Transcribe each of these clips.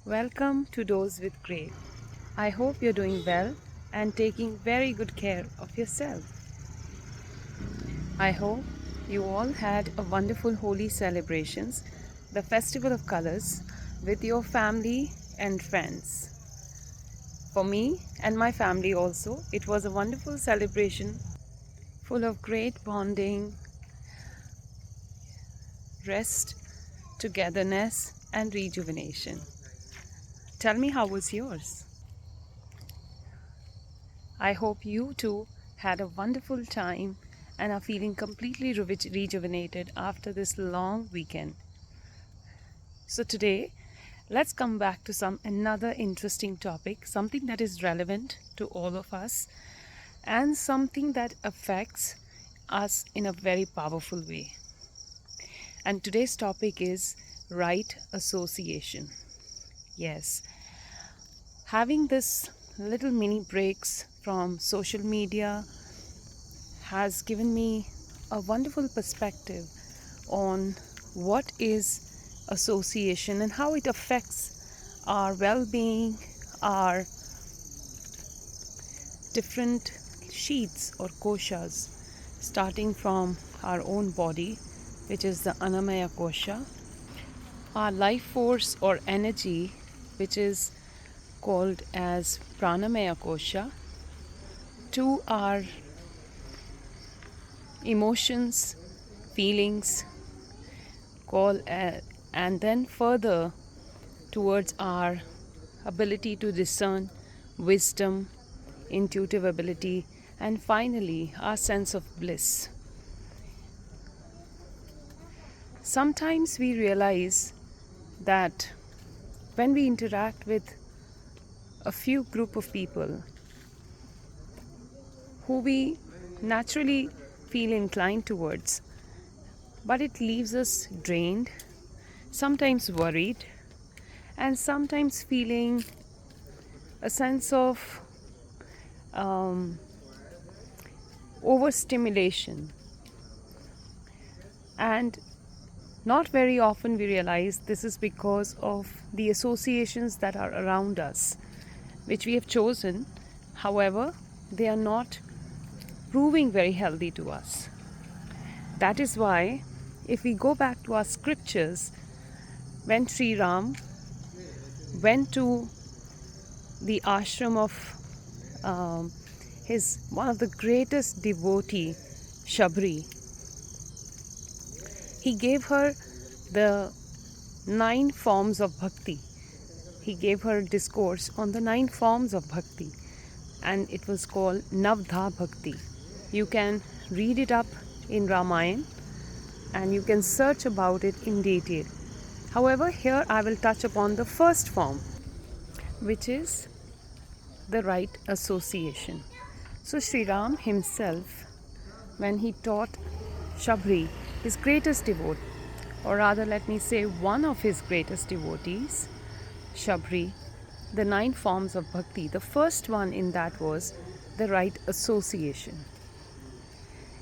Welcome to Dose with Gray. I hope you're doing well and taking very good care of yourself. I hope you all had a wonderful Holi celebrations, the festival of colors, with your family and friends. For me and my family also, it was a wonderful celebration full of great bonding, rest, togetherness, and rejuvenation. Tell me, how was yours? I hope you too had a wonderful time and are feeling completely rejuvenated after this long weekend. So today, let's come back to some another interesting topic, something that is relevant to all of us and something that affects us in a very powerful way. And today's topic is right association. Yes, having this little mini breaks from social media has given me a wonderful perspective on what is association and how it affects our well-being, our different sheaths or koshas, starting from our own body, which is the Annamaya kosha, our life force or energy, which is called as Pranamaya kosha, to our emotions, feelings, and then further towards our ability to discern, wisdom, intuitive ability, and finally our sense of bliss. Sometimes we realize that when we interact with a few group of people who we naturally feel inclined towards, but it leaves us drained, sometimes worried, and sometimes feeling a sense of overstimulation. And not very often we realize this is because of the associations that are around us, which we have chosen. However, they are not proving very healthy to us. That is why, if we go back to our scriptures, when Sri Ram went to the ashram of his one of the greatest devotee, Shabri, he gave her the 9 forms of bhakti. He gave her a discourse on the 9 forms of bhakti, and it was called Navdha Bhakti. You can read it up in Ramayana and you can search about it in detail. However, here I will touch upon the first form, which is the right association. So Sri Ram himself, when he taught Shabri, his greatest devotee, or rather let me say one of his greatest devotees, Shabri, the 9 forms of bhakti, the first one in that was the right association.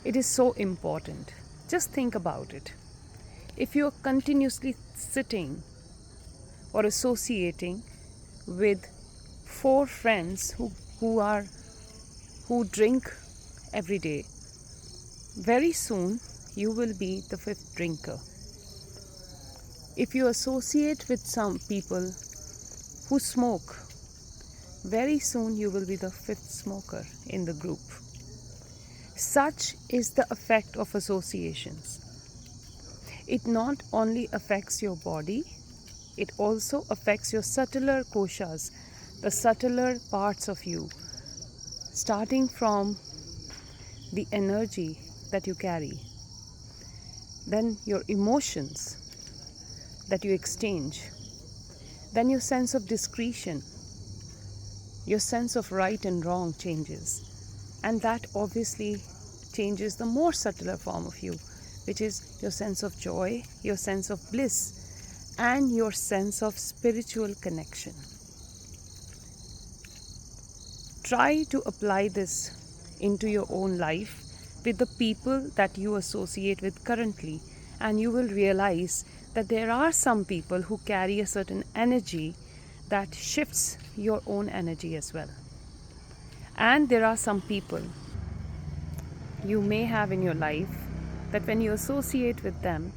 It is so important. Just think about it. If you are continuously sitting or associating with 4 friends who drink every day, very soon you will be the 5th drinker. If you associate with some people who smoke, very soon you will be the 5th smoker in the group. Such is the effect of associations. It not only affects your body, it also affects your subtler koshas, the subtler parts of you, starting from the energy that you carry, then your emotions that you exchange, then your sense of discretion, your sense of right and wrong changes, and that obviously changes the more subtler form of you, which is your sense of joy, your sense of bliss, and your sense of spiritual connection. Try to apply this into your own life with the people that you associate with currently, and you will realize that there are some people who carry a certain energy that shifts your own energy as well. And there are some people you may have in your life that when you associate with them,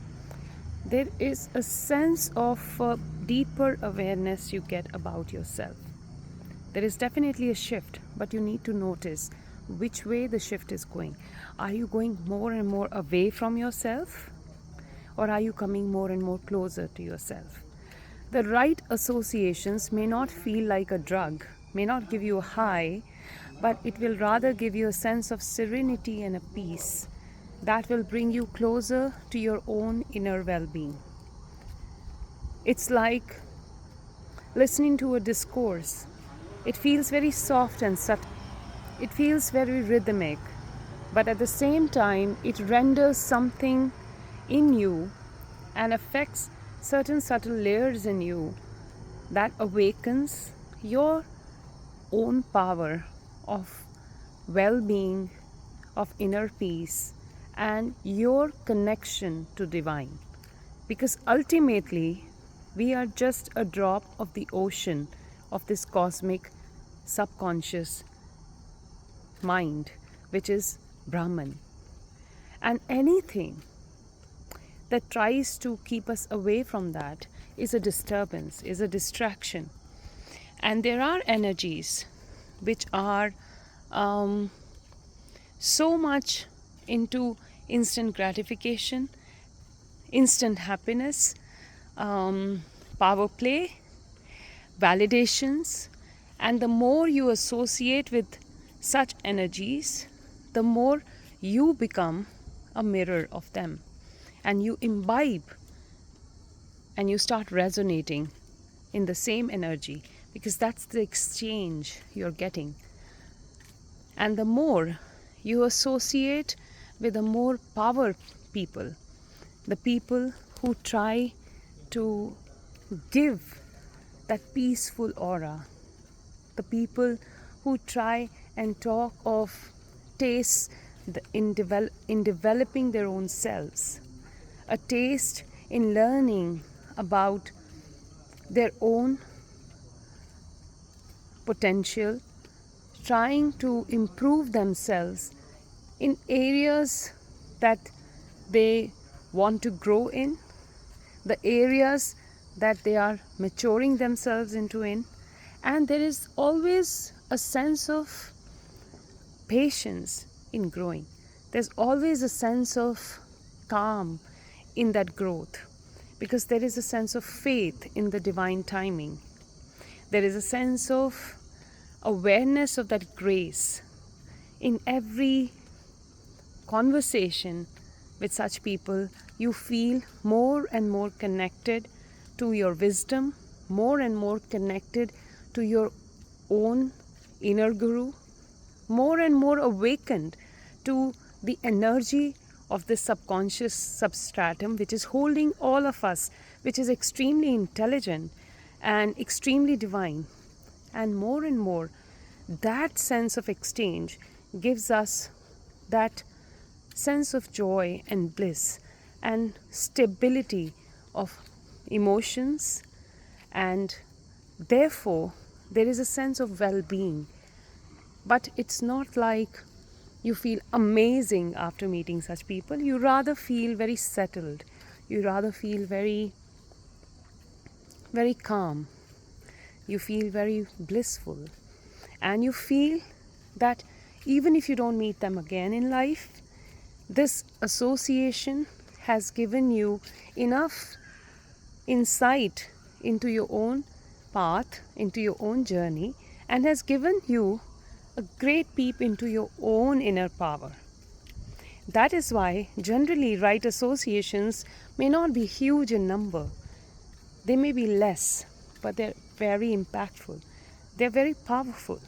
there is a sense of deeper awareness you get about yourself. There is definitely a shift, but you need to notice which way the shift is going. Are you going more and more away from yourself, or are you coming more and more closer to yourself? The right associations may not feel like a drug, may not give you a high, but it will rather give you a sense of serenity and a peace that will bring you closer to your own inner well-being. It's like listening to a discourse. It feels very soft and subtle. It feels very rhythmic, but at the same time, it renders something in you and affects certain subtle layers in you that awakens your own power of well-being, of inner peace, and your connection to divine. Because ultimately, we are just a drop of the ocean of this cosmic subconscious mind, which is Brahman. And anything that tries to keep us away from that is a disturbance, is a distraction. And there are energies which are so much into instant gratification, instant happiness, power play, validations, and the more you associate with such energies, the more you become a mirror of them, and you imbibe and you start resonating in the same energy, because that's the exchange you're getting. And the more you associate with the more power people, the people who try to give that peaceful aura, the people who try and talk of tastes in developing their own selves, a taste in learning about their own potential, trying to improve themselves in areas that they want to grow in, the areas that they are maturing themselves into in. And there is always a sense of patience in growing. There's always a sense of calm in that growth, because there is a sense of faith in the divine timing. There is a sense of awareness of that grace in every conversation with such people. You feel more and more connected to your wisdom, more and more connected to your own inner guru, more and more awakened to the energy of this subconscious substratum which is holding all of us, which is extremely intelligent and extremely divine. And more, that sense of exchange gives us that sense of joy and bliss and stability of emotions, and therefore there is a sense of well-being. But it's not like you feel amazing after meeting such people. You rather feel very settled. You rather feel very, very calm. You feel very blissful. And you feel that even if you don't meet them again in life, this association has given you enough insight into your own path, into your own journey, and has given you a great peep into your own inner power. That is why generally right associations may not be huge in number. They may be less, but they're very impactful. They're very powerful,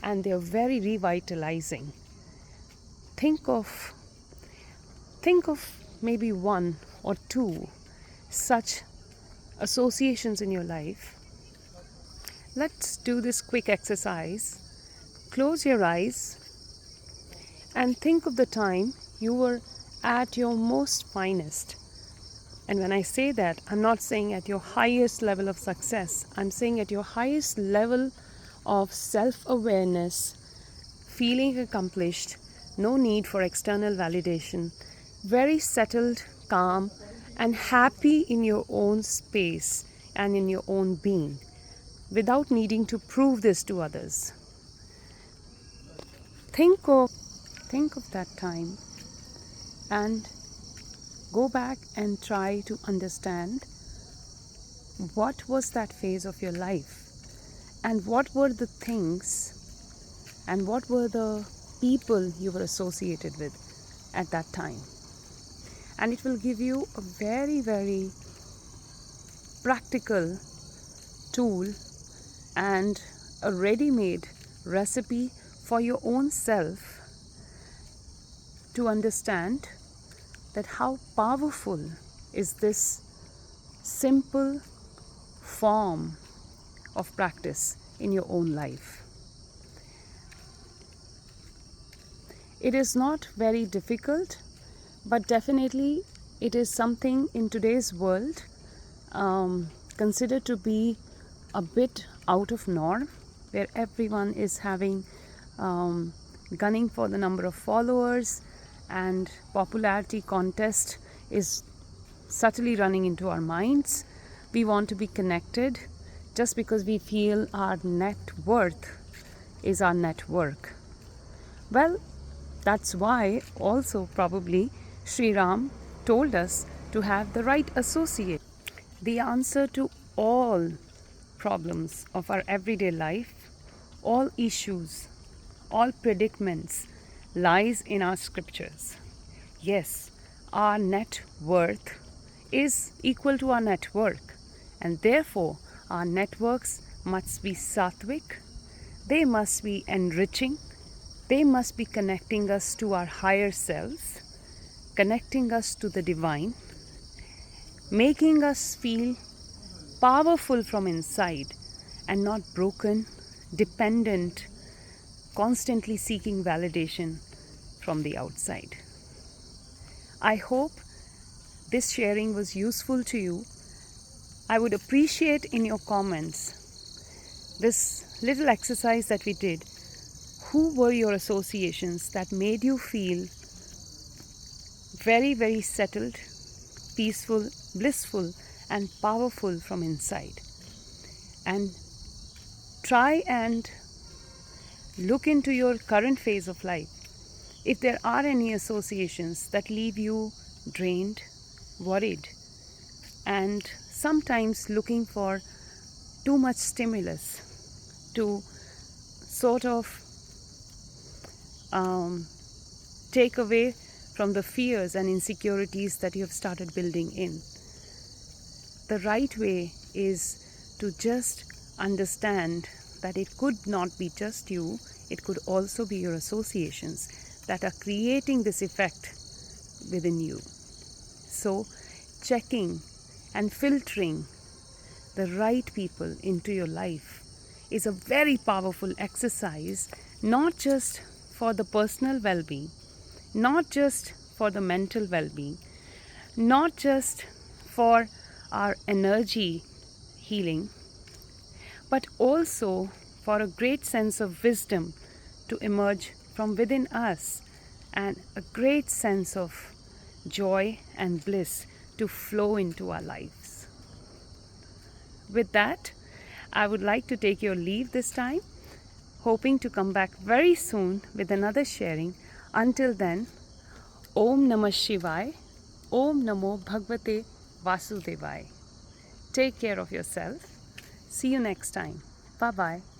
and they're very revitalizing. Think of maybe one or two such associations in your life. Let's do this quick exercise. Close your eyes and think of the time you were at your most finest. And when I say that, I'm not saying at your highest level of success, I'm saying at your highest level of self awareness, feeling accomplished, no need for external validation, very settled, calm, and happy in your own space and in your own being, without needing to prove this to others. Think of that time and go back and try to understand what was that phase of your life and what were the things and what were the people you were associated with at that time. And it will give you a very, very practical tool and a ready-made recipe for your own self to understand that how powerful is this simple form of practice in your own life. It is not very difficult, but definitely it is something in today's world considered to be a bit out of norm, where everyone is having gunning for the number of followers, and popularity contest is subtly running into our minds. We want to be connected just because we feel our net worth is our network. Well, that's why also probably Sri Ram told us to have the right associate. The answer to all problems of our everyday life, all issues, all predicaments lies in our scriptures. Yes, our net worth is equal to our network, and therefore our networks must be sattvic, they must be enriching, they must be connecting us to our higher selves, connecting us to the divine, making us feel powerful from inside and not broken, dependent, constantly seeking validation from the outside. I hope this sharing was useful to you. I would appreciate in your comments this little exercise that we did. Who were your associations that made you feel very, very settled, peaceful, blissful, and powerful from inside? And try and look into your current phase of life. If there are any associations that leave you drained, worried, and sometimes looking for too much stimulus to sort of take away from the fears and insecurities that you have started building in. The right way is to just understand that it could not be just you, it could also be your associations that are creating this effect within you. So, checking and filtering the right people into your life is a very powerful exercise, not just for the personal well-being, not just for the mental well-being, not just for our energy healing, but also for a great sense of wisdom to emerge from within us and a great sense of joy and bliss to flow into our lives. With that, I would like to take your leave this time, hoping to come back very soon with another sharing. Until then, Om Namah Shivaya, Om Namo Bhagavate Vasudevaya. Take care of yourself. See you next time. Bye-bye.